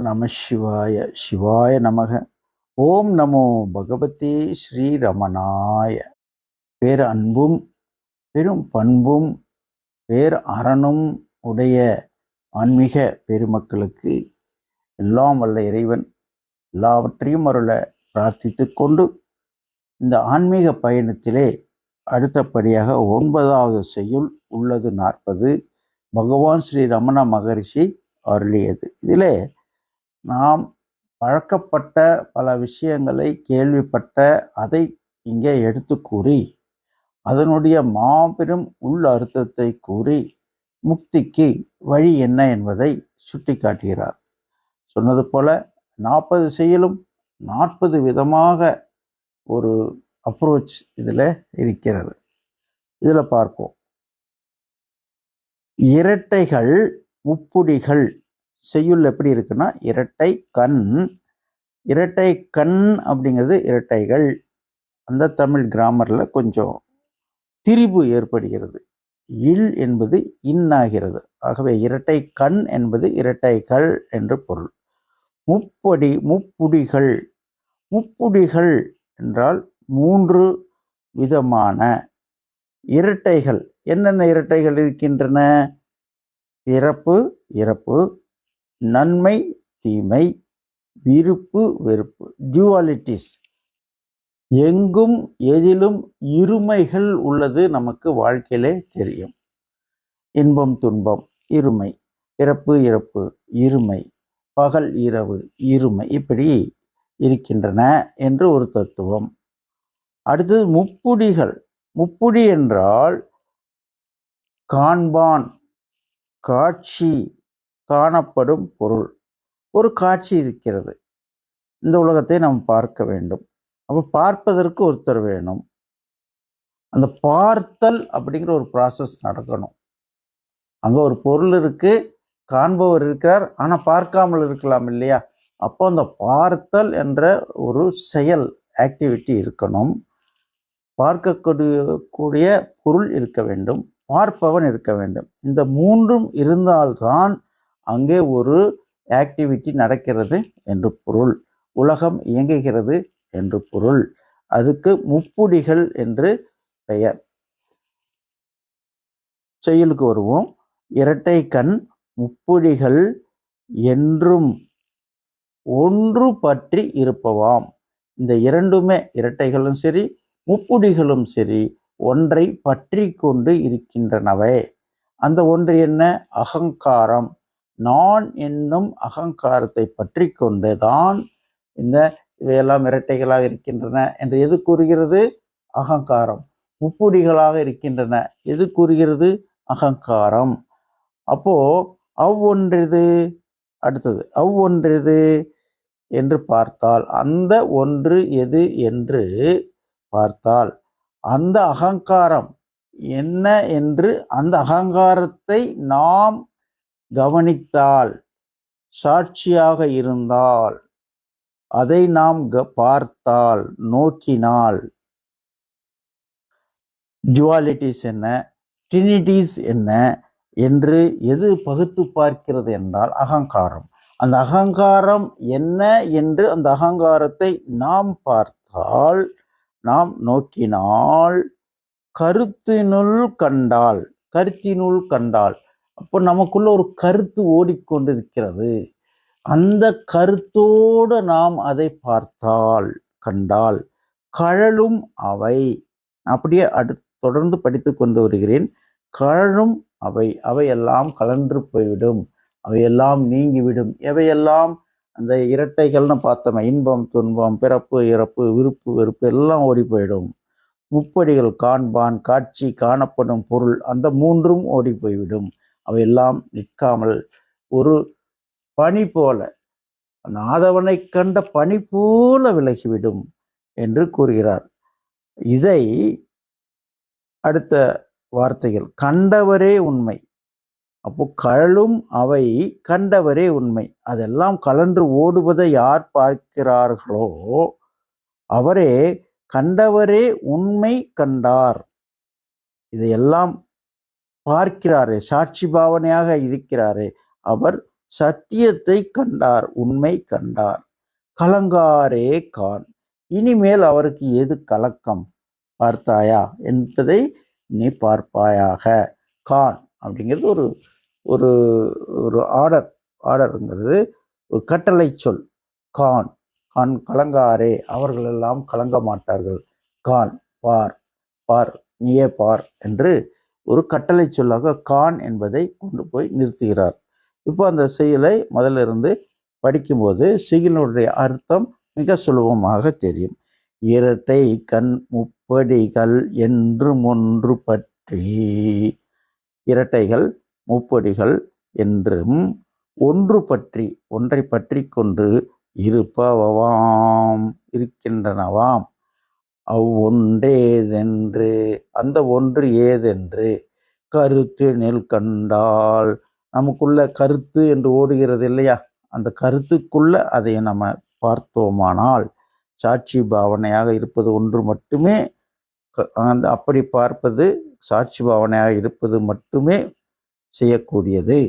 நம சிவாய. சிவாய நமக. ஓம் நமோ பகவதே ஸ்ரீரமணாய. பேர் அன்பும் பெரும் பண்பும் பேர் அறனும் உடைய ஆன்மீக பெருமக்களுக்கு எல்லாம் வல்ல இறைவன் எல்லாவற்றையும் அருள பிரார்த்தித்து கொண்டு இந்த ஆன்மீக பயணத்திலே அடுத்தபடியாக 9வது செய்யுள் உள்ளது 40. பகவான் ஸ்ரீ ரமண மகரிஷி அருளியது. இதிலே நாம் பழக்கப்பட்ட பல விஷயங்களை கேள்விப்பட்ட அதை இங்கே எடுத்து கூறி அதனுடைய மாபெரும் உள் அர்த்தத்தை கூறி முக்திக்கு வழி என்ன என்பதை சுட்டி காட்டுகிறார். சொன்னது போல 40 செய்யலும் 40 விதமாக ஒரு அப்ரோச் இதில் இருக்கிறது. இதில் பார்ப்போம். இரட்டைகள் முப்புடிகள் செய்யுள் எப்படி இருக்குன்னா, இரட்டை கண். இரட்டை கண் அப்படிங்கிறது இரட்டைகள். அந்த தமிழ் கிராமர்ல கொஞ்சம் திரிபு ஏற்படுகிறது. இல் என்பது இன்னாகிறது. ஆகவே இரட்டை கண் என்பது இரட்டைகள் என்று பொருள். முப்புடிகள். முப்புடிகள் என்றால் 3 விதமான இரட்டைகள். என்னென்ன இரட்டைகள் இருக்கின்றன? பிறப்பு இறப்பு, நன்மை தீமை, விருப்பு வெறுப்பு, டியூவாலிட்டிஸ். எங்கும் எதிலும் இருமைகள் உள்ளது நமக்கு வாழ்க்கையிலே தெரியும். இன்பம் துன்பம் இருமை, பிறப்பு இறப்பு இருமை, பகல் இரவு இருமை, இப்படி இருக்கின்றன என்று ஒரு தத்துவம். அடுத்தது முப்புடிகள். முப்புடி என்றால் காண்பான், காட்சி, காணப்படும் பொருள். ஒரு காட்சி இருக்கிறது, இந்த உலகத்தை நாம் பார்க்க வேண்டும். அப்போ பார்ப்பதற்கு ஒருத்தர் வேணும். அந்த பார்த்தல் அப்படிங்கிற ஒரு ப்ராசஸ் நடக்கணும். அங்கே ஒரு பொருள் இருக்கு, காண்பவர் இருக்கிறார், ஆனால் பார்க்காமல் இருக்கலாம் இல்லையா? அப்போ அந்த பார்த்தல் என்ற ஒரு செயல் ஆக்டிவிட்டி இருக்கணும். பார்க்கக்கூடிய பொருள் இருக்க வேண்டும், பார்ப்பவன் இருக்க வேண்டும். இந்த 3ம் இருந்தால்தான் அங்கே ஒரு ஆக்டிவிட்டி நடக்கிறது என்று பொருள், உலகம் இயங்குகிறது என்று பொருள். அதுக்கு முப்புடிகள் என்று பெயர். செயலுக்கு வருவோம். இரட்டை கண் முப்புடிகள் என்றும் ஒன்று பற்றி இருப்பவாம். இந்த இரண்டுமே, இரட்டைகளும் சரி முப்புடிகளும் சரி, ஒன்றை பற்றி கொண்டு இருக்கின்றனவே. அந்த ஒன்று என்ன? அகங்காரம். நான் என்னும் அகங்காரத்தை பற்றி கொண்டுதான் இந்த இவையெல்லாம் இரட்டைகளாக இருக்கின்றன என்று எது கூறுகிறது? அகங்காரம். முப்புடிகளாக இருக்கின்றன எது கூறுகிறது? அகங்காரம். அப்போ அவ்வொன்றது. அடுத்தது அவ்வொன்றது என்று பார்த்தால், அந்த ஒன்று எது என்று பார்த்தால், அந்த அகங்காரம் என்ன என்று அந்த அகங்காரத்தை நாம் கவனித்தால், சாட்சியாக இருந்தால், அதை நாம் பார்த்தால், நோக்கினால், ஜுவாலிட்டிஸ் என்ன, ட்ரினிட்டிஸ் என்ன என்று எது பகுத்து பார்க்கிறது என்றால் அகங்காரம். அந்த அகங்காரம் என்ன என்று அந்த அகங்காரத்தை நாம் பார்த்தால், நாம் நோக்கினால், கருத்தினுள் கண்டால், அப்போ நமக்குள்ள ஒரு கருத்து ஓடிக்கொண்டிருக்கிறது. அந்த கருத்தோடு நாம் அதை பார்த்தால், கண்டால், கழலும் அவை. அப்படியே தொடர்ந்து படித்து கொண்டு வருகிறேன். கழலும் அவை, அவையெல்லாம் கலன்று போய்விடும், அவையெல்லாம் நீங்கிவிடும். எவையெல்லாம்? அந்த இரட்டைகள்னு பார்த்தோம், இன்பம் துன்பம் பிறப்பு இறப்பு விருப்பு வெறுப்பு எல்லாம் ஓடி போயிடும். முப்படிகள் காண்பான், காட்சி, காணப்படும் பொருள், அந்த 3ம் ஓடி போய்விடும். அவையெல்லாம் நிற்காமல் ஒரு பனி போல, அந்த ஆதவனை கண்ட பனி போல விலகிவிடும் என்று கூறுகிறார். இதை அடுத்த வார்த்தைகள் கண்டவரே உண்மை. அப்போ கழலும் அவை கண்டவரே உண்மை. அதெல்லாம் கலன்று ஓடுவதை யார் பார்க்கிறார்களோ அவரே கண்டவரே உண்மை கண்டார். இதையெல்லாம் பார்க்கிறாரே, சாட்சி பாவனையாக இருக்கிறாரே, அவர் சத்தியத்தை கண்டார், உண்மை கண்டார். கலங்காரே கான். இனிமேல் அவருக்கு எது கலக்கம்? பார்த்தாயா என்பதை நீ பார்ப்பாயாக. கான் அப்படிங்கிறது ஒரு ஒரு ஒரு ஆர்டருங்கிறது ஒரு கட்டளை சொல். கான் கான் கலங்காரே, அவர்கள் எல்லாம் கலங்க மாட்டார்கள். கான் பார், பார், நீயே பார் என்று ஒரு கட்டளை சொல்லாக கான் என்பதை கொண்டு போய் நிறுத்துகிறார். இப்போ அந்த செயலை முதல்ல இருந்து படிக்கும்போது செய்யுளுடைய அர்த்தம் மிக சுலபமாக தெரியும். இரட்டை கண் முப்படிகள் என்றும் ஒன்று பற்றி, இரட்டைகள் முப்படிகள் என்றும் ஒன்று பற்றி, ஒன்றை பற்றி கொண்டு இருக்கின்றனவாம். அவ்வொன்றேதென்று, அந்த ஒன்று ஏதென்று கருத்து நெல் கண்டால், நமக்குள்ள கருத்து என்று ஓடுகிறது இல்லையா, அந்த கருத்துக்குள்ள அதை நம்ம பார்த்தோமானால், சாட்சி பாவனையாக இருப்பது ஒன்று மட்டுமே, அந்த அப்படி பார்ப்பது சாட்சி பாவனையாக இருப்பது மட்டுமே செய்யக்கூடியது.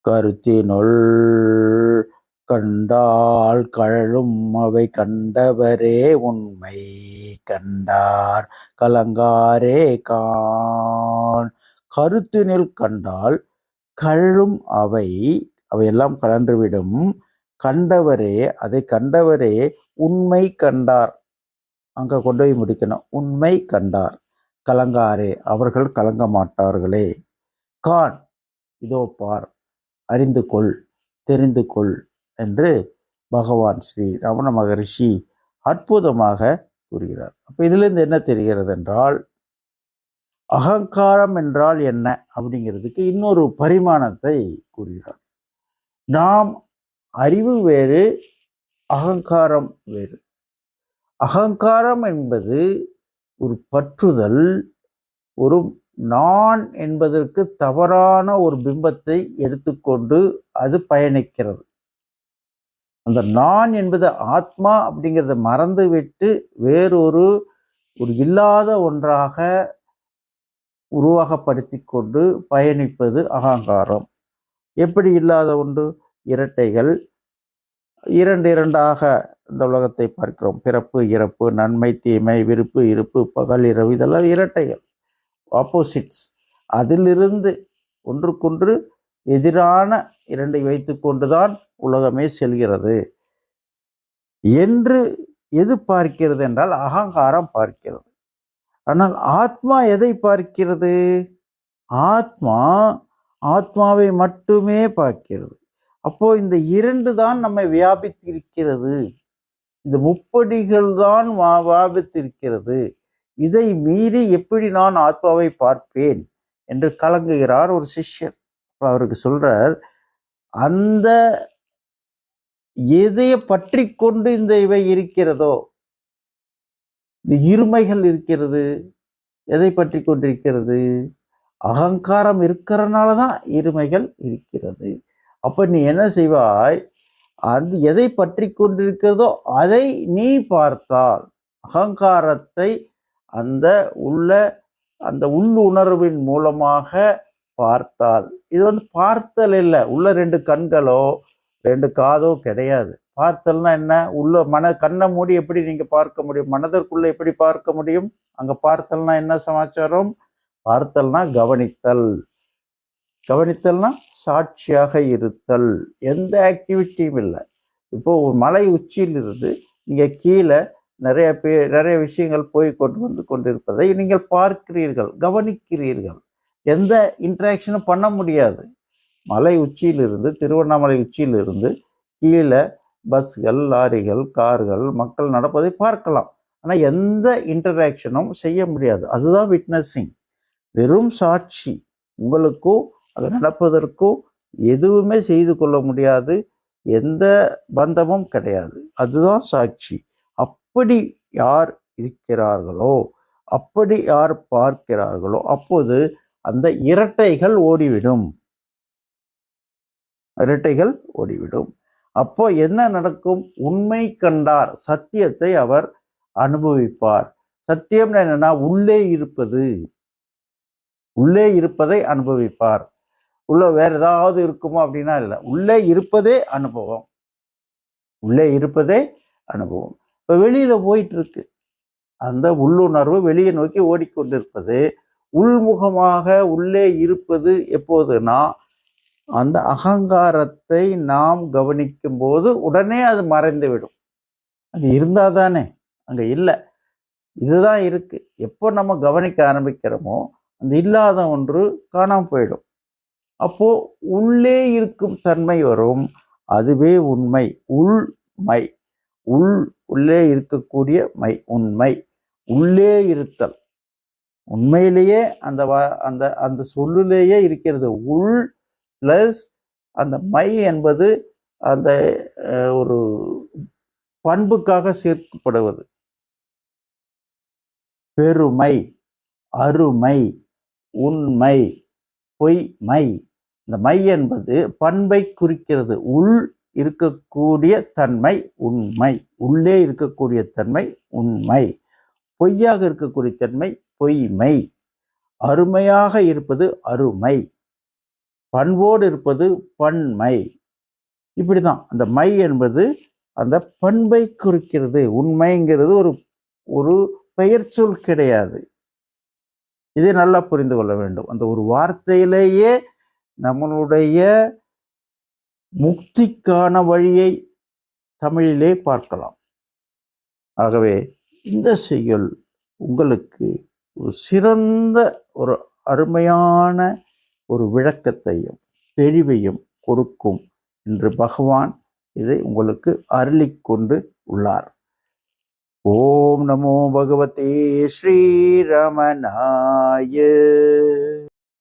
கருத்தினுள் கண்டால் கழலும் அவை கண்டவரே உண்மை கண்டார் கலங்காரே கான். கருத்தினில் கண்டால் கழலும் அவையெல்லாம் கலன்றுவிடும். கண்டவரே, அதை கண்டவரே உண்மை கண்டார். அங்க கொண்டு போய் முடிக்கணும். உண்மை கண்டார். கலங்காரே, அவர்கள் கலங்க மாட்டார்களே. கான், இதோ பார், அறிந்து கொள், தெரிந்து கொள் என்று பகவான் ஸ்ரீ ரமண மகரிஷி அற்புதமாக கூறுகிறார். அப்ப இதிலிருந்து என்ன தெரிகிறது என்றால், அகங்காரம் என்றால் என்ன அப்படிங்கிறதுக்கு இன்னொரு பரிமாணத்தை கூறுகிறார். நாம் அறிவு வேறு, அகங்காரம் வேறு. அகங்காரம் என்பது ஒரு பற்றுதல், ஒரு நான் என்பதற்கு தவறான ஒரு பிம்பத்தை எடுத்துக்கொண்டு அது பயணிக்கிறது. அந்த நான் என்பது ஆத்மா அப்படிங்கிறத மறந்துவிட்டு வேறொரு இல்லாத ஒன்றாக உருவகப்படுத்தி கொண்டு பயணிப்பது அகங்காரம். எப்படி இல்லாத ஒன்று? இரட்டைகள் இரண்டாக இந்த உலகத்தை பார்க்கிறோம். பிறப்பு, இறப்பு, நன்மை, தீமை, விருப்பு, இருப்பு, பகல், இரவு, இதெல்லாம் இரட்டைகள், ஆப்போசிட்ஸ். அதிலிருந்து ஒன்றுக்கொன்று எதிரான இரண்டை வைத்து கொண்டுதான் உலகமே செல்கிறது என்று எது பார்க்கிறது என்றால் அகங்காரம் பார்க்கிறது. ஆனால் ஆத்மா எதை பார்க்கிறது? ஆத்மாவை மட்டுமே பார்க்கிறது. அப்போ இந்த இரண்டு தான் நம்மை வியாபித்திருக்கிறது, இந்த முப்படிகள் தான் வியாபித்திருக்கிறது. இதை மீறி எப்படி நான் ஆத்மாவை பார்ப்பேன் என்று கலங்குகிறார் ஒரு சிஷ்யர். அவருக்கு சொல்றார், அந்த எதைய பற்றி கொண்டு இந்த இவை இருக்கிறதோ, இந்த இருமைகள் இருக்கிறது, எதை பற்றி கொண்டிருக்கிறது? அகங்காரம் இருக்கிறனாலதான் இருமைகள் இருக்கிறது. அப்ப நீ என்ன செய்வாய்? அந்த எதை பற்றி கொண்டிருக்கிறதோ அதை நீ பார்த்தால், அகங்காரத்தை அந்த உள்ளுணர்வின் மூலமாக பார்த்தால், இது பார்த்தல் இல்லை, உள்ள ரெண்டு கண்களோ ரெண்டு காதோ கிடையாது. பார்த்தல்னா என்ன? உள்ள கண்ணை மூடி எப்படி நீங்க பார்க்க முடியும்? மனதிற்குள்ள எப்படி பார்க்க முடியும்? அங்க பார்த்தல்னா என்ன சமாச்சாரம்? பார்த்தல்னா கவனித்தல். கவனித்தல்னா சாட்சியாக இருத்தல். எந்த ஆக்டிவிட்டியும் இல்லை. இப்போ ஒரு மலை உச்சியில் இருந்து நீங்க கீழே நிறைய விஷயங்கள் போய் கொண்டு கொண்டிருப்பதை நீங்கள் பார்க்கிறீர்கள், கவனிக்கிறீர்கள். எந்த இன்ட்ராக்ஷனும் பண்ண முடியாது. மலை உச்சியிலிருந்து, திருவண்ணாமலை உச்சியிலிருந்து கீழே பஸ்கள், லாரிகள், கார்கள், மக்கள் நடப்பதை பார்க்கலாம். ஆனால் எந்த இன்டராக்ஷனும் செய்ய முடியாது. அதுதான் விட்னஸிங். வெறும் சாட்சி. உங்களுக்கோ அது நடப்பதற்கோ எதுவுமே செய்து கொள்ள முடியாது, எந்த பந்தமும் கிடையாது. அதுதான் சாட்சி. அப்படி யார் இருக்கிறார்களோ, அப்படி யார் பார்க்கிறார்களோ, அப்போது அந்த இரட்டைகள் ஓடிவிடும். அப்போ என்ன நடக்கும்? உண்மை கண்டார், சத்தியத்தை அவர் அனுபவிப்பார். சத்தியம் என்னன்னா உள்ளே இருப்பதை அனுபவிப்பார். உள்ள வேற ஏதாவது இருக்குமோ அப்படின்னா இல்லை. உள்ளே இருப்பதே அனுபவம். உள்ளே இருப்பதே அனுபவம். இப்போ வெளியில போயிட்டு இருக்கு, அந்த உள்ளுணர்வு வெளியே நோக்கி ஓடிக்கொண்டிருப்பது. உள்முகமாக உள்ளே இருப்பது எப்போதுனா அந்த அகங்காரத்தை நாம் கவனிக்கும் போது உடனே அது மறைந்துவிடும். அது இருந்தா தானே, அங்க இல்லை, இதுதான் இருக்கு. எப்போ நம்ம கவனிக்க ஆரம்பிக்கிறோமோ அந்த இல்லாத ஒன்று காணாம போயிடும். அப்போ உள்ளே இருக்கும் தன்மை வரும். அதுவே உண்மை, உள்மை. உள்ளே இருக்கக்கூடிய மை உண்மை, உள்ளே இருத்தல். உண்மையிலேயே அந்த அந்த அந்த சொல்லிலேயே இருக்கிறது. உள் பிளஸ் அந்த மை என்பது அந்த ஒரு பண்புக்காக சேர்க்கப்படுவது. பெருமை, அருமை, உண்மை, பொய்மை. இந்த மை என்பது பண்பை குறிக்கிறது. உள் இருக்கக்கூடிய தன்மை உண்மை, உள்ளே இருக்கக்கூடிய தன்மை உண்மை, பொய்யாக இருக்கக்கூடிய தன்மை பொய்மை, அருமையாக இருப்பது அருமை, பண்போடு இருப்பது பன்மை. இப்படிதான் அந்த மை என்பது அந்த பண்பை குறிக்கிறது. உண்மைங்கிறது ஒரு ஒரு பெயர் சொல் கிடையாது. இதை நல்லா புரிந்து கொள்ள வேண்டும். அந்த ஒரு வார்த்தையிலேயே நம்மளுடைய முக்திக்கான வழியை தமிழிலே பார்க்கலாம். ஆகவே இந்த செய்யுள் உங்களுக்கு ஒரு சிறந்த ஒரு அருமையான ஒரு விளக்கத்தையும் தெளிவையும் கொடுக்கும் என்று பகவான் இதை உங்களுக்கு அருளிக் கொண்டு உள்ளார். ஓம் நமோ பகவதே ஸ்ரீரமணாய.